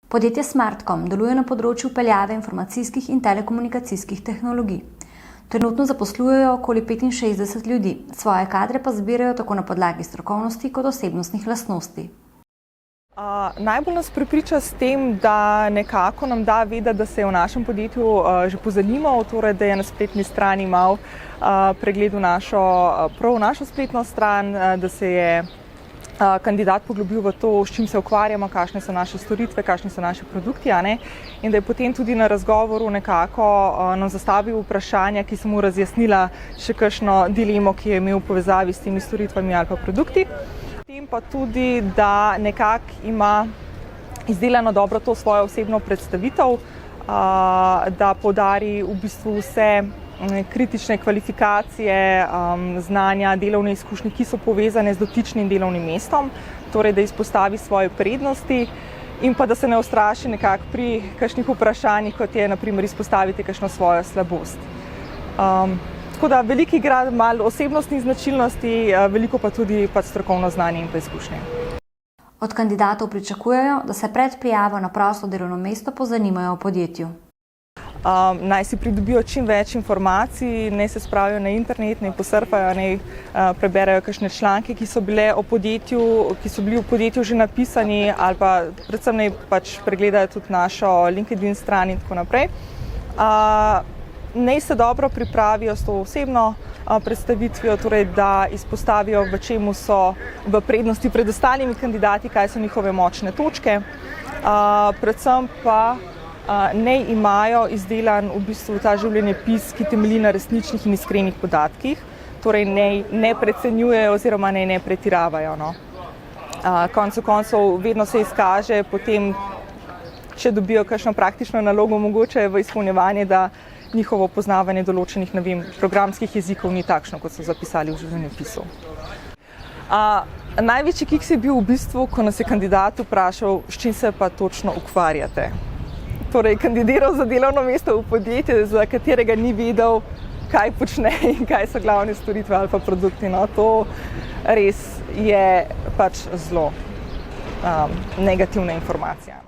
Podjetje Smartcom deluje na področju vpeljave informacijskih in telekomunikacijskih tehnologij. Trenutno zaposlujejo okoli 65 ljudi, svoje kadre pa zbirajo tako na podlagi strokovnosti kot osebnostnih lastnosti. Najbolj nas prepriča s tem, da nekako nam da vedeti, da se je v našem podjetju že pozanimal, torej da je na spletni strani imel pregled v našo spletno stran, da se je kandidat poglobil v to, s čim se ukvarjamo, kakšne so naše storitve, kakšni so naši produkti, in da je potem tudi na razgovoru nekako nam zastavil vprašanja, ki so mu razjasnila še kakšno dilemo, ki je imel v povezavi s temi storitvami ali pa produkti. Potem pa tudi, da nekako ima izdelano dobro to svojo osebno predstavitev, da poudari v bistvu vse kritične kvalifikacije, znanja, delovne izkušnje, ki so povezane z dotičnim delovnim mestom, torej da izpostavi svoje prednosti in pa da se ne ustraši nekako pri kakšnih vprašanjih, kot je na primer izpostaviti kakšno svojo slabost. Tako da veliko igra malo osebnostnih značilnosti, veliko pa tudi strokovno znanje in pa izkušnje. Od kandidatov pričakujejo, da se pred prijavo na prosto delovno mesto pozanimajo o podjetju. Naj si pridobijo čim več informacij, naj se spravijo na internet, naj posurfajo, naj preberejo kakšne članke, ki so bili v podjetju že napisani, ali pa predvsem naj pregledajo tudi našo LinkedIn stran in tako naprej. Naj se dobro pripravijo s to osebno predstavitvijo, torej da izpostavijo, v čemu so v prednosti pred ostalimi kandidati, kaj so njihove močne točke. Predvsem pa naj imajo izdelan v bistvu ta življenjepis, ki temelji na resničnih in iskrenih podatkih, torej naj ne precenjujejo oziroma naj ne pretiravajo. Koncu koncev vedno se izkaže potem, če dobijo kakšno praktično nalogo, mogoče v izpolnjevanje, da njihovo poznavanje določenih, programskih jezikov ni takšno, kot so zapisali v življenjepisu. Največji kiks je bil v bistvu, ko nas je kandidat vprašal, s čim se pa točno ukvarjate. Torej, kandidiral za delovno mesto v podjetje, za katerega ni vedel, kaj počne in kaj so glavne storitve ali pa produkti. To res je zelo negativna informacija.